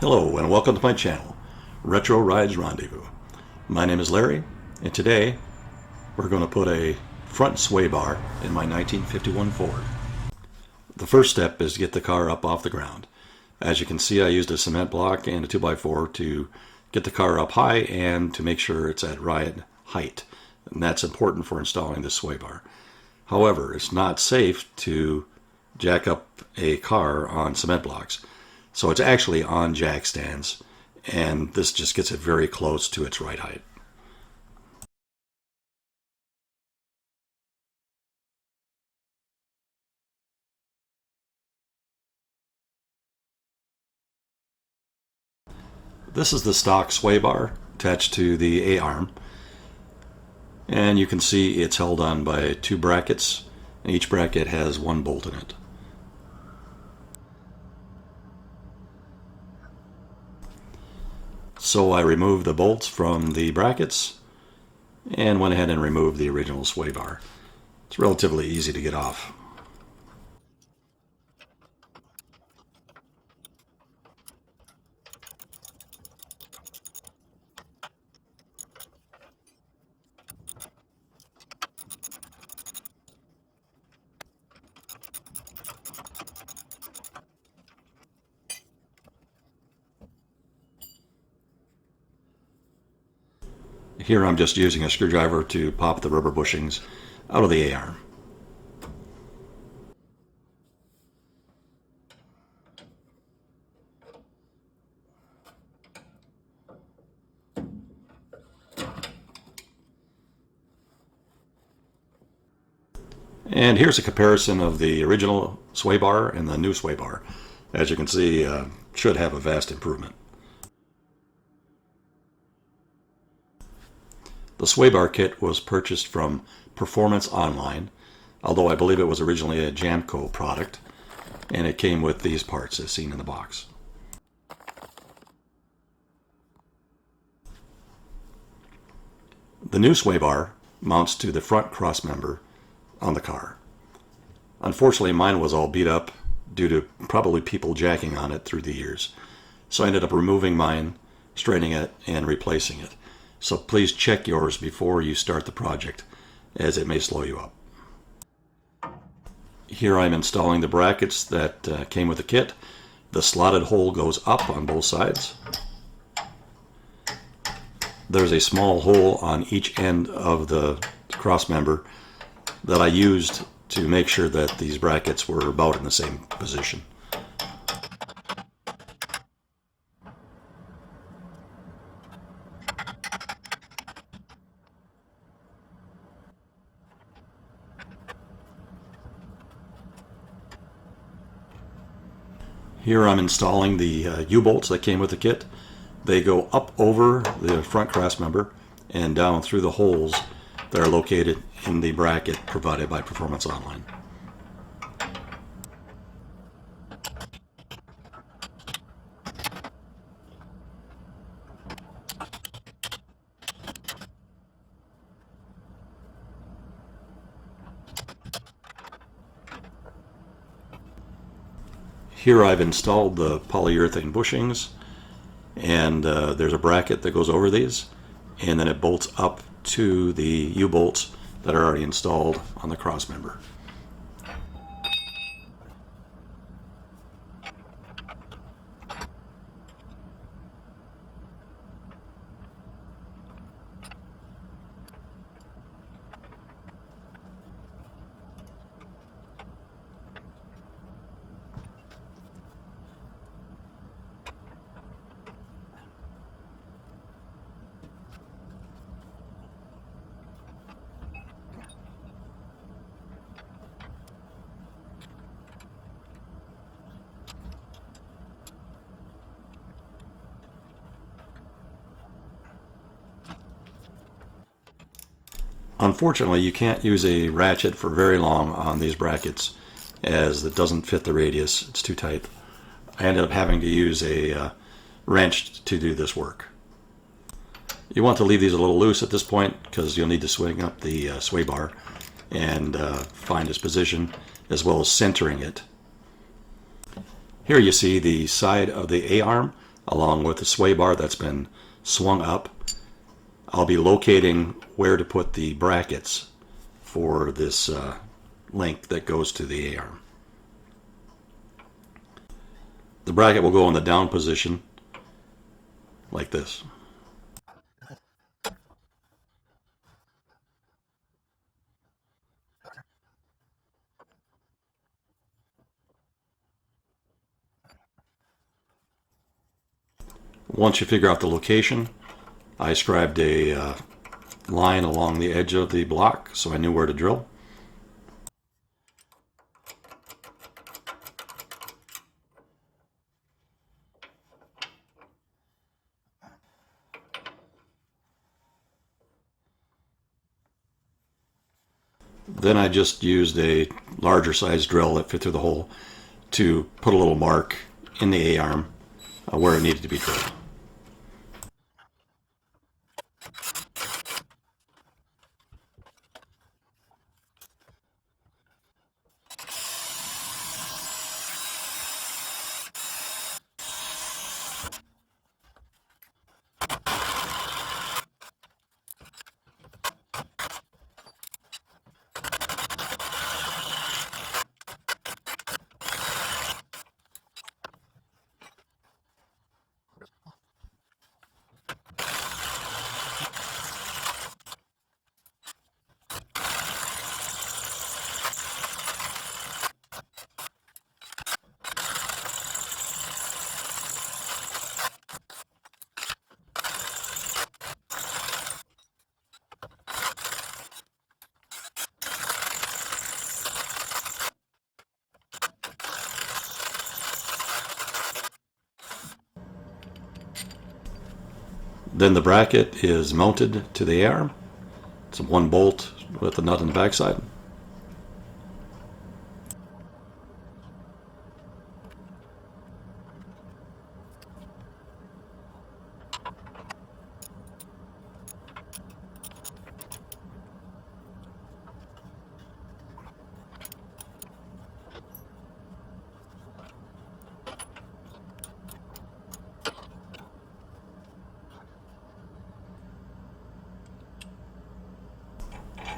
Hello and welcome to my channel, Retro Rides Rendezvous. My name is Larry, and today we're going to put a front sway bar in my 1951 Ford. The first step is to get the car up off the ground. As you can see, I used a cement block and a 2x4 to get the car up high and to make sure it's at right height. And that's important for installing this sway bar. However, it's not safe to jack up a car on cement blocks. So it's actually on jack stands, and this just gets it very close to its right height. This is the stock sway bar attached to the A-arm, and you can see it's held on by two brackets, and each bracket has one bolt in it. So I removed the bolts from the brackets and went ahead and removed the original sway bar. It's relatively easy to get off. Here I'm just using a screwdriver to pop the rubber bushings out of the A-arm. And here's a comparison of the original sway bar and the new sway bar. As you can see, should have a vast improvement. The sway bar kit was purchased from Performance Online, although I believe it was originally a Jamco product, and it came with these parts as seen in the box. The new sway bar mounts to the front crossmember on the car. Unfortunately, mine was all beat up due to probably people jacking on it through the years, so I ended up removing mine, straightening it, and replacing it. So please check yours before you start the project, as it may slow you up. Here I'm installing the brackets that came with the kit. The slotted hole goes up on both sides. There's a small hole on each end of the cross member that I used to make sure that these brackets were about in the same position. Here I'm installing the U-bolts that came with the kit. They go up over the front crossmember and down through the holes that are located in the bracket provided by Performance Online. Here I've installed the polyurethane bushings, and there's a bracket that goes over these, and then it bolts up to the U-bolts that are already installed on the crossmember. Unfortunately, you can't use a ratchet for very long on these brackets, as it doesn't fit the radius. It's too tight. I ended up having to use a wrench to do this work. You want to leave these a little loose at this point because you'll need to swing up the sway bar and find its position, as well as centering it. Here you see the side of the A-arm along with the sway bar that's been swung up. I'll be locating where to put the brackets for this link that goes to the A-arm. The bracket will go in the down position like this. Once you figure out the location, I scribed a line along the edge of the block so I knew where to drill. Then I just used a larger size drill that fit through the hole to put a little mark in the A-arm where it needed to be drilled. Then the bracket is mounted to the A-arm. It's one bolt with a nut on the backside.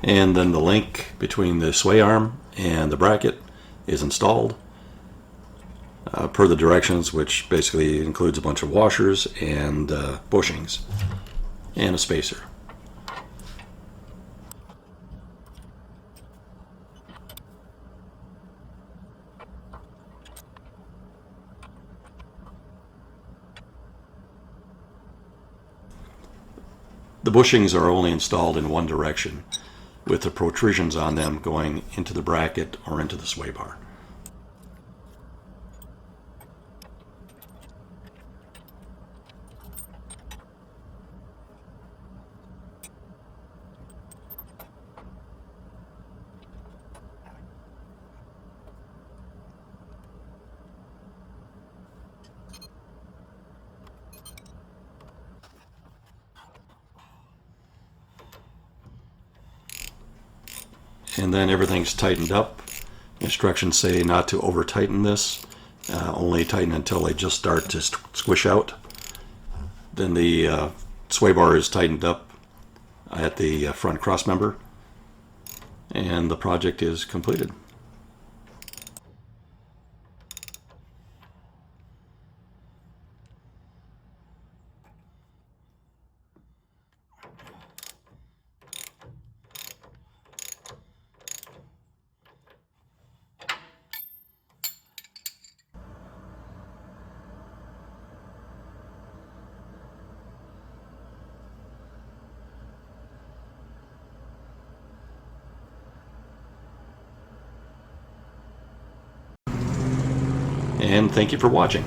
And then the link between the sway arm and the bracket is installed per the directions, which basically includes a bunch of washers and bushings and a spacer. The bushings are only installed in one direction, with the protrusions on them going into the bracket or into the sway bar. And then everything's tightened up. Instructions say not to over tighten this, only tighten until they just start to squish out. Then the sway bar is tightened up at the front cross member, and the project is completed. And thank you for watching.